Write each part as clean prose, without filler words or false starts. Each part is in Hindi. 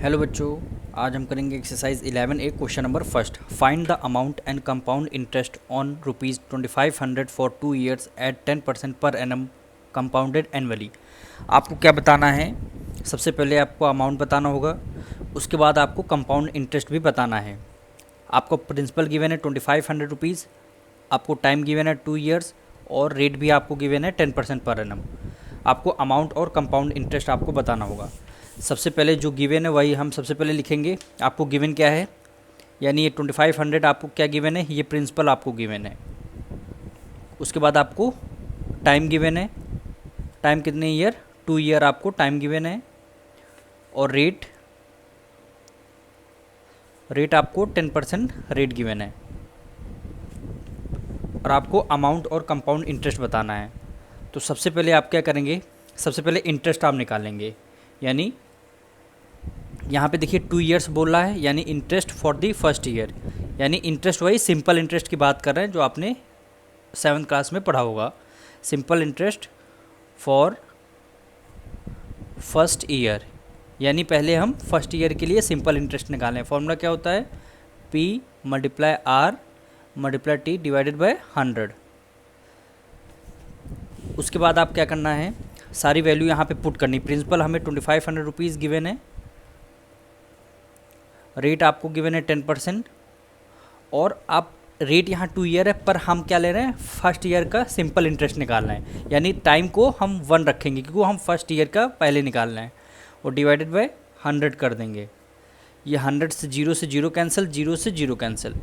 हेलो बच्चों, आज हम करेंगे exercise 11 A question number first. Find the amount and compound interest on ₹2500 for 2 years at 10% per annum compounded annually. आपको क्या बताना है? सबसे पहले आपको अमाउंट बताना होगा, उसके बाद आपको कंपाउंड इंटरेस्ट भी बताना है। आपको प्रिंसिपल गिवन है ₹2500, आपको टाइम गिवन है 2 years और रेट भी आपको गिवन है 10% पर एनम। आपको अमाउंट और कंपाउंड इंटरेस्ट आपको बताना होगा। सबसे पहले जो गिवन है वही हम सबसे पहले लिखेंगे। आपको गिवन क्या है, यानी ये 2500 आपको क्या गिवन है, ये प्रिंसिपल आपको गिवन है। उसके बाद आपको टाइम गिवन है, टाइम कितने ईयर, 2 year आपको टाइम गिवन है। और रेट आपको 10% रेट गिवन है। और आपको अमाउंट और कंपाउंड इंटरेस्ट बताना है। तो सबसे पहले आप क्या करेंगे, सबसे पहले इंटरेस्ट आप निकालेंगे। यानी यहाँ पे देखिए 2 years बोल रहा है, यानी interest for the first year. यानी इंटरेस्ट वही सिंपल इंटरेस्ट की बात कर रहे हैं जो आपने 7th क्लास में पढ़ा होगा। Simple interest for first year, यानी पहले हम फर्स्ट ईयर के लिए सिंपल इंटरेस्ट निकालें। फॉर्मूला क्या होता है, P × R × T divided by 100। उसके बाद आप क्या करना है, सारी वैल्यू यहाँ पे पुट करनी। प्रिंसिपल हमें ₹2500 गिवन है, रेट आपको गिवन है 10%। और आप रेट यहाँ 2 year है, पर हम क्या ले रहे हैं, फर्स्ट ईयर का सिंपल इंटरेस्ट निकाल रहे हैं। यानी टाइम को हम 1 रखेंगे क्योंकि हम फर्स्ट ईयर का पहले निकाल रहे हैं। और डिवाइडेड बाय 100 कर देंगे। ये 100 से 0 कैंसिल, 0 से 0 कैंसिल,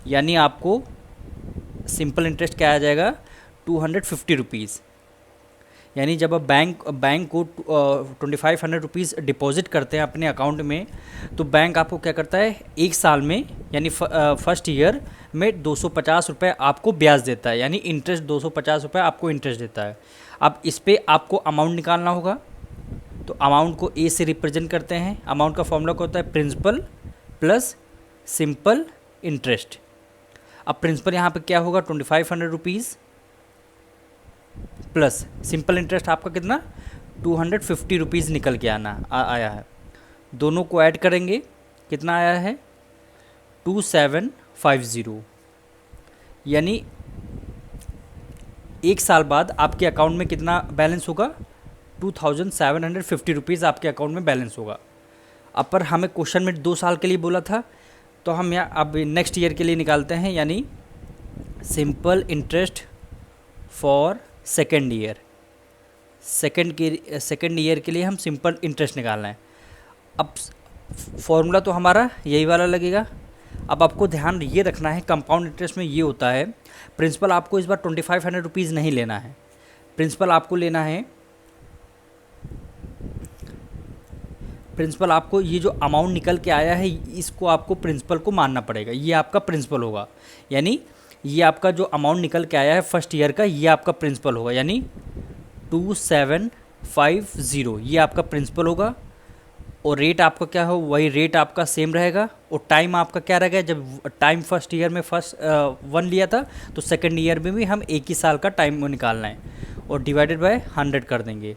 यानी आपको सिंपल इंटरेस्ट क्या आ जाएगा, ₹250। यानी जब आप बैंक को 2500 डिपॉजिट करते हैं अपने अकाउंट में, तो बैंक आपको क्या करता है, एक साल में यानी फर्स्ट ईयर में ₹250 आपको ब्याज देता है। यानी इंटरेस्ट ₹250 आपको इंटरेस्ट देता है। अब इस पर आपको अमाउंट निकालना होगा। तो अमाउंट को ए से रिप्रेजेंट करते हैं। अमाउंट का फॉर्मूला क्या होता है, प्रिंसिपल प्लस सिंपल इंटरेस्ट। अब प्रिंसिपल यहाँ पे क्या होगा, ₹2500 प्लस सिंपल इंटरेस्ट आपका कितना, ₹250 निकल के आया है। दोनों को ऐड करेंगे, कितना आया है, 2750। यानी एक साल बाद आपके अकाउंट में कितना बैलेंस होगा, ₹2750 आपके अकाउंट में बैलेंस होगा। अब पर हमें क्वेश्चन में 2 साल के लिए बोला था, तो हम यहाँ अब नेक्स्ट ईयर के लिए निकालते हैं। यानी simple interest for second year, second year के लिए हम सिंपल इंटरेस्ट निकालना है। अब फॉर्मूला तो हमारा यही वाला लगेगा। अब आपको ध्यान ये रखना है, कंपाउंड इंटरेस्ट में ये होता है, प्रिंसिपल आपको इस बार ₹2500 नहीं लेना है। प्रिंसिपल आपको लेना है, प्रिंसिपल आपको ये जो अमाउंट निकल के आया है इसको आपको प्रिंसिपल को मानना पड़ेगा। ये आपका प्रिंसिपल होगा। यानी ये आपका जो अमाउंट निकल के आया है फर्स्ट ईयर का, ये आपका प्रिंसिपल होगा। यानी 2750 ये आपका प्रिंसिपल होगा। और रेट आपका क्या हो, वही रेट आपका सेम रहेगा। और टाइम आपका क्या रहेगा, जब टाइम फर्स्ट ईयर में 1 लिया था, तो सेकंड ईयर में भी हम एक ही साल का टाइम निकालना है। और डिवाइडेड बाय 100 कर देंगे।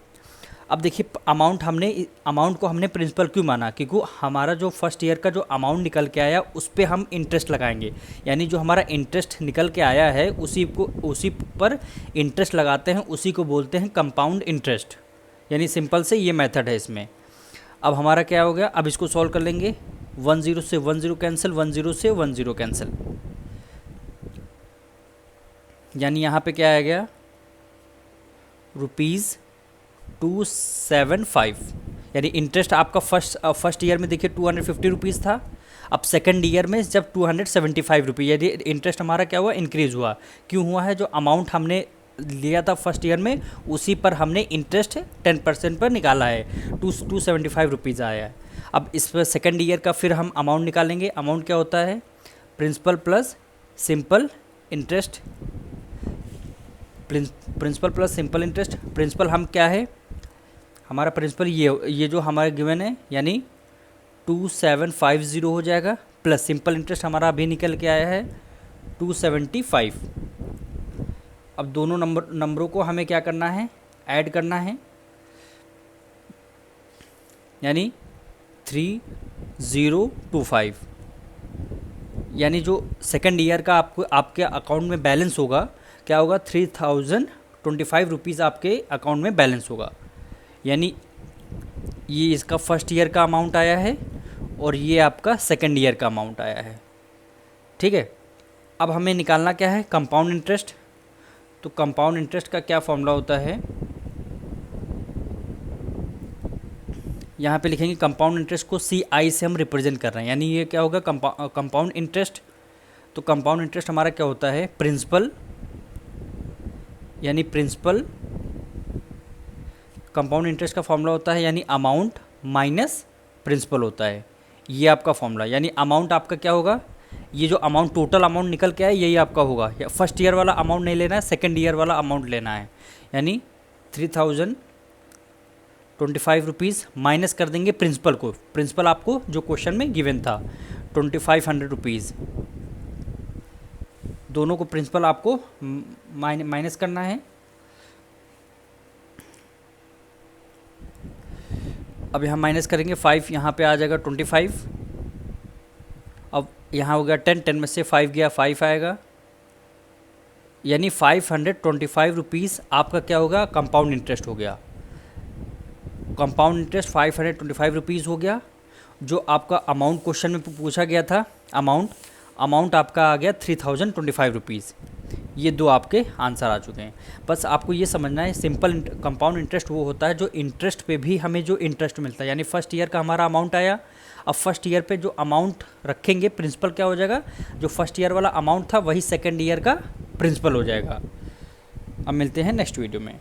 अब देखिए अमाउंट को हमने प्रिंसिपल क्यों माना, क्योंकि हमारा जो फर्स्ट ईयर का जो अमाउंट निकल के आया उस पर हम इंटरेस्ट लगाएंगे। यानी जो हमारा इंटरेस्ट निकल के आया है उसी पर इंटरेस्ट लगाते हैं, उसी को बोलते हैं कंपाउंड इंटरेस्ट। यानी सिंपल से ये मेथड है इसमें। अब हमारा क्या हो गया, अब इसको सॉल्व कर लेंगे। 10 से 10 कैंसिल, 10 से 10 कैंसिल, यानी यहाँ पे क्या आ गया, ₹275। यानी इंटरेस्ट आपका फर्स्ट ईयर में देखिए ₹250 था। अब सेकंड ईयर में जब ₹275, यानी इंटरेस्ट हमारा क्या हुआ, इंक्रीज़ हुआ। क्यों हुआ है, जो अमाउंट हमने लिया था फर्स्ट ईयर में उसी पर हमने इंटरेस्ट 10% पर निकाला है, ₹275 आया है। अब इस पर सेकंड ईयर का फिर हम अमाउंट निकालेंगे। अमाउंट क्या होता है, principal plus simple interest, principal plus simple interest. Principal हम क्या है, हमारा प्रिंसिपल ये जो हमारे गिवन है, यानी 2750 हो जाएगा, प्लस सिंपल इंटरेस्ट हमारा अभी निकल के आया है 275। अब दोनों नंबरों को हमें क्या करना है, ऐड करना है। यानी 3025, यानी जो सेकेंड ईयर का आपको आपके अकाउंट में बैलेंस होगा क्या होगा, 3025 रुपीज़ आपके अकाउंट में बैलेंस होगा। यानी ये इसका फर्स्ट ईयर का अमाउंट आया है और ये आपका सेकेंड ईयर का अमाउंट आया है। ठीक है, अब हमें निकालना क्या है, कंपाउंड इंटरेस्ट। तो कंपाउंड इंटरेस्ट का क्या फॉर्मूला होता है, यहाँ पे लिखेंगे कंपाउंड इंटरेस्ट को CI से हम रिप्रेजेंट कर रहे हैं, यानी ये क्या होगा, कंपाउंड इंटरेस्ट। तो कंपाउंड इंटरेस्ट हमारा क्या होता है, प्रिंसिपल, यानी प्रिंसिपल, कंपाउंड इंटरेस्ट का फॉर्मूला होता है यानी अमाउंट माइनस प्रिंसिपल होता है, ये आपका फॉर्मूला। यानी अमाउंट आपका क्या होगा, ये जो अमाउंट टोटल अमाउंट निकल के आए यही आपका होगा। या फर्स्ट ईयर वाला अमाउंट नहीं लेना है, सेकेंड ईयर वाला अमाउंट लेना है। यानी 3025 रुपीज़ माइनस कर देंगे प्रिंसिपल को, प्रिंसिपल आपको जो क्वेश्चन में गिवन था 2500 रुपीज़, दोनों को प्रिंसिपल आपको माइनस करना है। अब यहाँ माइनस करेंगे 5, यहाँ पे आ जाएगा 25। अब यहाँ हो गया 10 में से 5 गया, 5 आएगा, यानी 525 रुपीज़ आपका क्या होगा, कंपाउंड इंटरेस्ट हो गया। कंपाउंड इंटरेस्ट 525 रुपीज़ हो गया। जो आपका अमाउंट क्वेश्चन में पूछा गया था, अमाउंट आपका आ गया 3025 रुपीज़। ये दो आपके आंसर आ चुके हैं। बस आपको ये समझना है, सिंपल कंपाउंड इंटरेस्ट वो होता है जो इंटरेस्ट पे भी हमें जो इंटरेस्ट मिलता है। यानी फर्स्ट ईयर का हमारा अमाउंट आया, अब फर्स्ट ईयर पे जो अमाउंट रखेंगे प्रिंसिपल क्या हो जाएगा, जो फर्स्ट ईयर वाला अमाउंट था वही सेकेंड ईयर का प्रिंसिपल हो जाएगा। अब मिलते हैं नेक्स्ट वीडियो में।